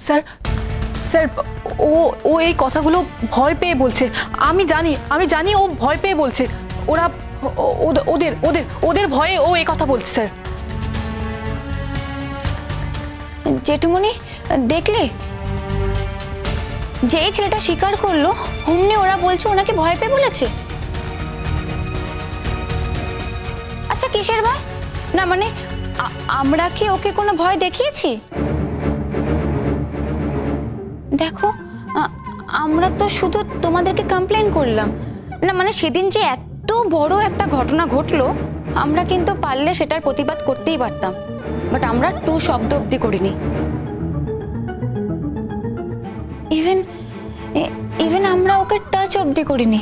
Sir sir ও এই কথাগুলো ভয় পেয়ে বলছে। আমি জানি ও ভয় পেয়ে বলছে। ওরা ওদের ওদের ওদের ভয়ে ও এই কথা বলছে স্যার। জেঠুমনি দেখলে, যে এই ছেলেটা স্বীকার করলো অমনি ওরা বলছে ওনাকে ভয় পেয়ে বলেছে। আচ্ছা কিসের ভয়? না মানে আমরা কি ওকে কোনো ভয় দেখিয়েছি? দেখো আমরা তো শুধু তোমাদেরকে কমপ্লেন করলাম না, মানে সেদিন যে এত বড় একটা ঘটনা ঘটলো আমরা কিন্তু পারলে সেটার প্রতিবাদ করতেই পারতাম, বাট আমরা টু শব্দ অব্দি করিনি। ইভেন আমরা ওকে টাচ অব্দি করিনি।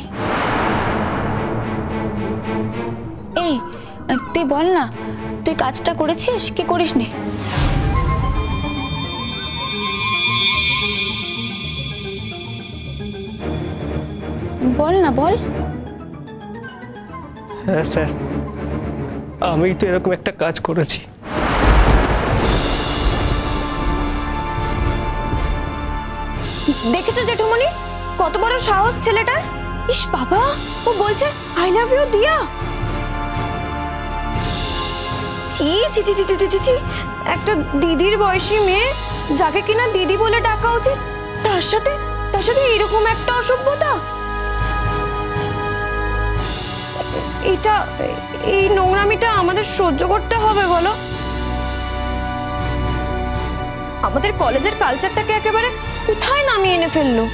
এই তুই বল না, তুই কাজটা করেছিস কি করিসনি? বল না বল। হ্যাঁ স্যার, আমি তো এরকম একটা কাজ করেছি। দেখেছো জেঠুমনি কত বড় সাহস ছেলেটার? ইস বাবা, ও বলছে আই লাভ ইউ দিয়া। ছি ছি ছি ছি ছি ছি, একটা দিদির বয়সী মেয়ে যাকে কিনা দিদি বলে ডাকা উচিত, তার সাথে এরকম একটা অসভ্যতা। এই নোংরামিটা আমাদের সহ্য করতে হবে বলো? আমাদের কলেজের কালচারটাকে একেবারে কোথায় নামিয়ে এনে ফেললো।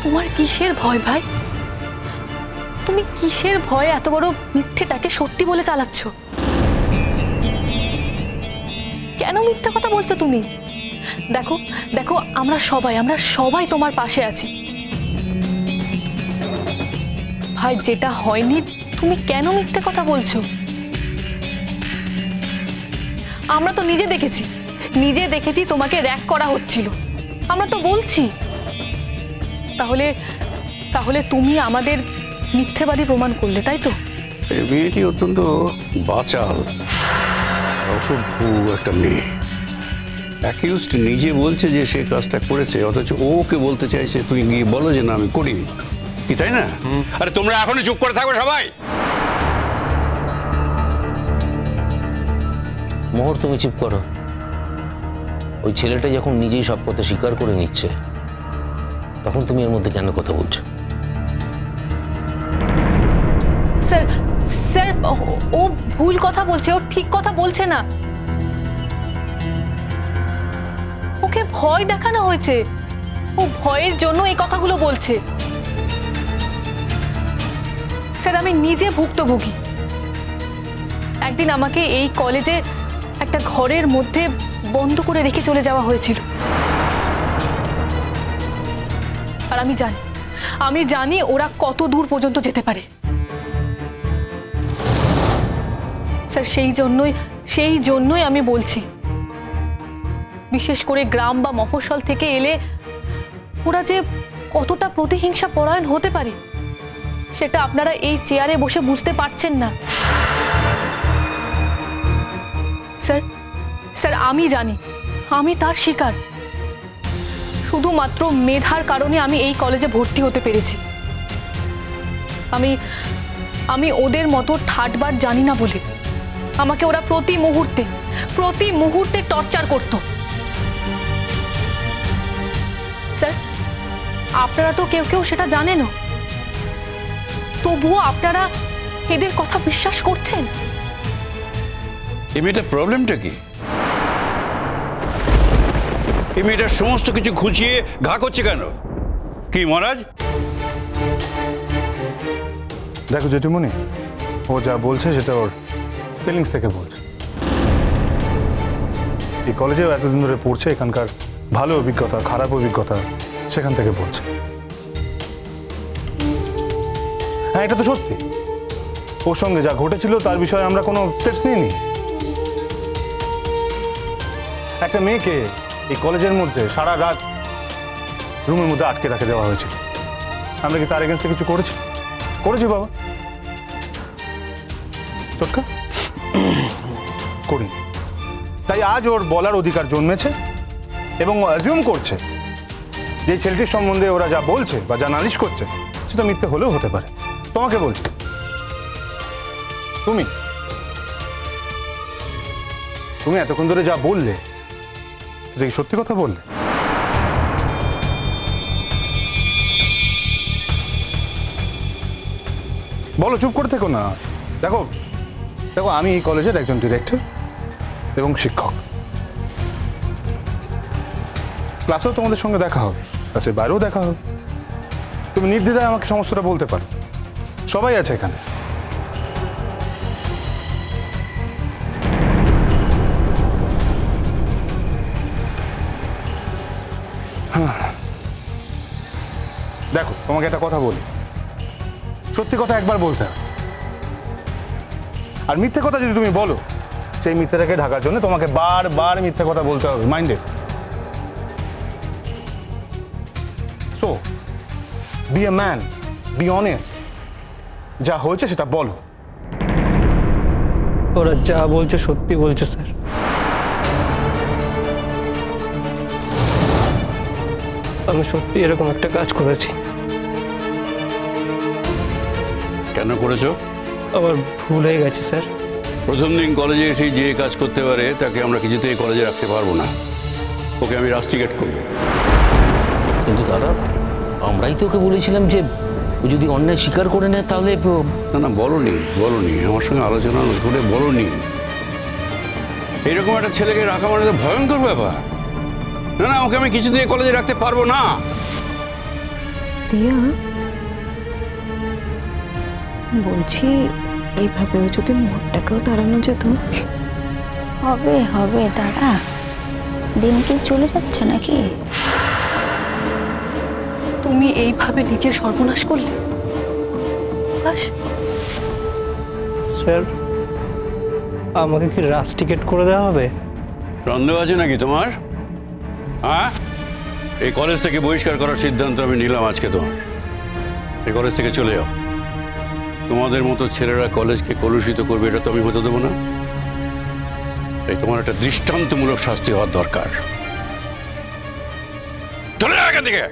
তোমার কিসের ভয় ভাই? তুমি কিসের ভয়ে এত বড় মিথ্যেটাকে সত্যি বলে চালাচ্ছ? কেন মিথ্যে কথা বলছো তুমি? দেখো দেখো, আমরা সবাই তোমার পাশে আছি ভাই। যেটা হয়নি তুমি কেন মিথ্যে কথা বলছো? আমরা তো নিজে দেখেছি তোমাকে র‍্যাক করা হচ্ছিল, আমরা তো বলছি। তাহলে তুমি আমাদের মিথ্যেবাদী প্রমাণ করলে, তাই তো? মেয়েটি অত্যন্ত বাচাল, অসভ্য একটা মেয়ে। অ্যাকিউজড নিজে বলছে যে সে কাজটা করেছে, অথচ ওকে বলতে চাইছে তুই গিয়ে বলো যে না আমি করিনি, কি তাই না? আরে তোমরা এখনই চুপ করে থাকো সবাই। মোহর তুমি চুপ করো। ওই ছেলেটা যখন নিজেই সব কথা স্বীকার করে নিচ্ছে তখন তুমি এর মধ্যে কেন কথা বলছো? স্যার ও ভুল কথা বলছে, ও ঠিক কথা বলছে না। ওকে ভয় দেখানো হয়েছে, ও ভয়ের জন্য এই কথাগুলো বলছে। স্যার আমি নিজে ভুক্তভোগী। একদিন আমাকে এই কলেজে একটা ঘরের মধ্যে বন্ধ করে রেখে চলে যাওয়া হয়েছিল, আর আমি জানি ওরা কত দূর পর্যন্ত যেতে পারে। স্যার সেই জন্যই আমি বলছি, বিশেষ করে গ্রাম বা মফস্বল থেকে এলে ওরা যে কতটা প্রতিহিংসা পরায়ণ হতে পারে সেটা আপনারা এই চেয়ারে বসে বুঝতে পারছেন না। স্যার আমি জানি, আমি তার শিকার। শুধুমাত্র মেধার কারণে আমি এই কলেজে ভর্তি হতে পেরেছি। আমি ওদের মতো ঠাটবার জানি না বলে আমাকে ওরা প্রতি মুহূর্তে টর্চার করত। স্যার আপনারা তো কেউ সেটা জানেনও, তবুও আপনারা এদের কথা বিশ্বাস করছেন। এই মেয়েটার প্রবলেমটা কি? এই মেয়েটার সমস্ত কিছু খুঁচিয়ে ঘা করছে কেন? কি মহারাজ? দেখো জেঠুমনি, ও যা বলছে সেটা ওর ফিলিংস থেকে বলছে। এই কলেজেও এতদিন ধরে পড়ছে, এখানকার ভালো অভিজ্ঞতা খারাপ অভিজ্ঞতা সেখান থেকে বলছে। হ্যাঁ এটা তো সত্যি, ওর সঙ্গে যা ঘটেছিল তার বিষয়ে আমরা কোনো স্টেপস নিইনি। একটা মেয়েকে এই কলেজের মধ্যে সারা রাত রুমের মধ্যে আটকে রাখে দেওয়া হয়েছিল। আমরা কি তার এগেন্সে কিছু করেছি বাবা? চটকা করি। তাই আজ ওর বলার অধিকার জন্মেছে এবং অ্যাজিউম করছে যে ছেলেটির সম্বন্ধে ওরা যা বলছে বা যা নালিশ করছে সেটা মিথ্যে হলেও হতে পারে। তোমাকে বলছি, তুমি এতক্ষণ ধরে যা বললে সেটা কি সত্যি কথা বললে? বলো, চুপ করে থেকো না। দেখো আমি এই কলেজের একজন ডিরেক্টর এবং শিক্ষক। ক্লাসেও তোমাদের সঙ্গে দেখা হবে, ক্লাসের বাইরেও দেখা হবে। তুমি নির্দ্বিধায় আমাকে সমস্তটা বলতে পারো, সবাই আছে এখানে। দেখো, তোমাকে একটা কথা বলি, সত্যি কথা একবার বলতে হবে, আর মিথ্যে কথা যদি তুমি বলো সেই মিথ্যাটাকে ঢাকার জন্য তোমাকে বারবার মিথ্যে কথা বলতে হবে। Minded? So be a man, be honest, যা হয়েছে সেটা বলো। ওরা যা বলছে সত্যি বলছে স্যার। আমি সত্যি এরকম একটা কাজ করেছি। কেন করেছো? আমার ভুল হয়ে গেছে স্যার। প্রথম দিন কলেজে এসে যে কাজ করতে পারে তাকে আমরা কিছুতেই কলেজে রাখতে পারবো না। ওকে আমি রাস্টিকেট করবো। কিন্তু দাদা, আমরাই তো ওকে বলেছিলাম যে ও যদি অন্যায় স্বীকার করে নেয় তাহলে না, বলনি আমার সঙ্গে আলোচনা করে বলনি। এরকম একটা ছেলেকে রাখা মানে তো ভয়ঙ্কর ব্যাপার। না, ওকে আমি কিছুতেই কলেজে রাখতে পারবো না। দিয়া, বলছি এইভাবেও যদি মোহরটাকেও তাড়ানো যেত। হবে দাঁড়া, দিন কি চলে যাচ্ছে নাকি? তুমি এইভাবে নিজের সর্বনাশ করলে আকাশ। স্যার, আমাকে কি রাস্টিকেট করে দেওয়া হবে? সন্দেহ আছে নাকি তোমার? হ্যাঁ, এই কলেজ থেকে বহিষ্কার করার সিদ্ধান্ত আমি নিলাম আজকে। তোমার এই কলেজ থেকে চলে যাও। তোমাদের মতো ছেলেরা কলেজকে কলুষিত করবে এটা তো আমি হতে দেবো না। তাই তোমার একটা দৃষ্টান্তমূলক শাস্তি হওয়ার দরকার। চলে যাও এখান থেকে।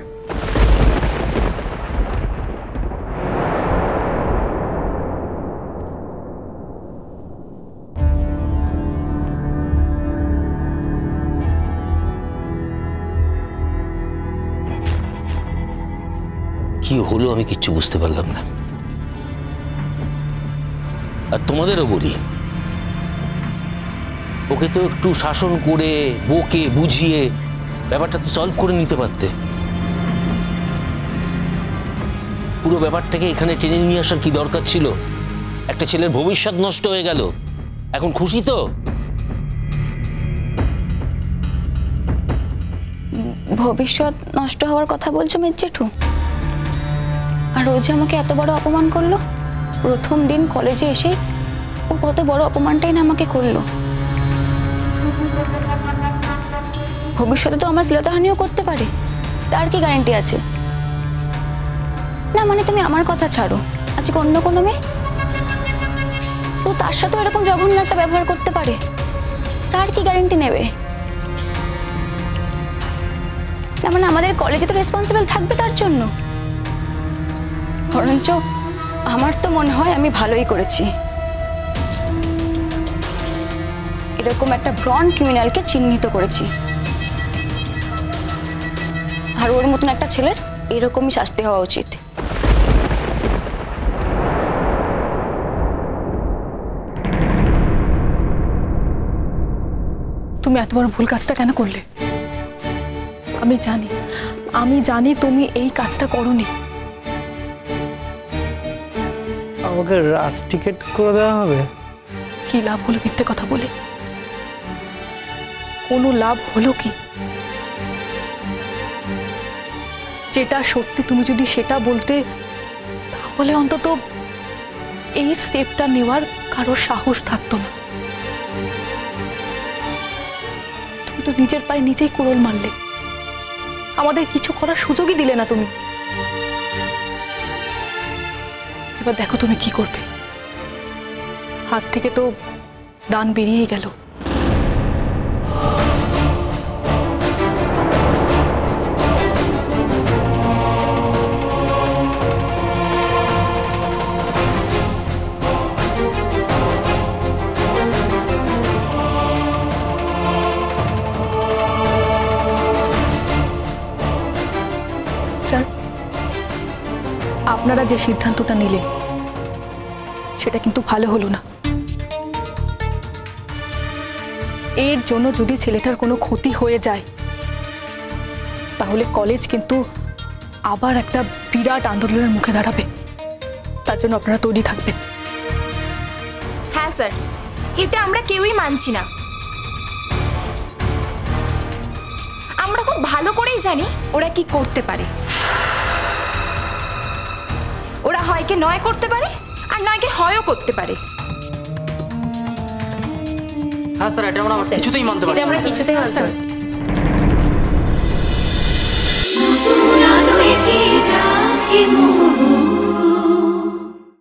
কি হলো আমি কিচ্ছু বুঝতে পারলাম না। আর তোমাদেরও বলি, ওকে তো একটু শাসন করে বকে বুঝিয়ে ব্যাপারটা তো সলভ করে নিতে পারতে। পুরো ব্যাপারটাকে এখানে টেনে নিয়ে আসার কি দরকার ছিল? একটা ছেলের ভবিষ্যৎ নষ্ট হয়ে গেল, এখন খুশি তো? ভবিষ্যৎ নষ্ট হওয়ার কথা বলছো মেজ জেঠু? আর ও যে আমাকে এত বড় অপমান করলো, প্রথম দিন কলেজে এসে ও কত বড় অপমানটাই না আমাকে করলো। ভবিষ্যতে তো আমার শ্লীলতাহানিও করতে পারে, তার কি গ্যারান্টি আছে? না মানে তুমি আমার কথা ছাড়ো, আজকে অন্য কোনো মেয়ে তো তার সাথেও এরকম জঘন্য একটা ব্যবহার করতে পারে, তার কি গ্যারান্টি নেবে? না মানে আমাদের কলেজে তো রেসপন্সিবল থাকবে তার জন্য। বরঞ্চ আমার তো মনে হয় আমি ভালোই করেছি, এরকম একটা ব্রন ক্রিমিনালকে চিহ্নিত করেছি। আর ওর মতন একটা ছেলের এরকমই শাস্তি হওয়া উচিত। তুমি এত বড় ভুল কাজটা কেন করলে? আমি জানি তুমি এই কাজটা করোনি। আমাকে রাস্টিকেট করে দেওয়া হবে? কি লাভ হলো মিথ্যে কথা বলে? কোনো লাভ হলো কি? যেটা সত্যি তুমি যদি সেটা বলতে, তাহলে অন্তত এই স্টেপটা নেওয়ার কারো সাহস থাকতো না। তুমি তো নিজের পায়ে নিজেই কুড়োল মারলে, আমাদের কিছু করার সুযোগই দিলে না তুমি। এবার দেখো তুমি কি করবে। হাত থেকে তো দান বেরিয়ে গেল, আপনারা যে সিদ্ধান্তটা নিলেন সেটা কিন্তু ভালো হলো না। এর জন্য যদি ছেলেটার কোনো ক্ষতি হয়ে যায় তাহলে কলেজ কিন্তু আবার একটা বিরাট আন্দোলনের মুখে দাঁড়াবে। তার জন্য আপনারা তৈরি থাকবেন। হ্যাঁ স্যার, এটা আমরা কেউই মানছি না। আমরা খুব ভালো করেই জানি ওরা কি করতে পারে। ওরা হয়কে নয় করতে পারে আর নয়কে হয়ও করতে পারে। হ্যাঁ স্যার, এটা আমরা কিছুতেই মানতে পারছি না। আমরা কিছুতেই স্যার কি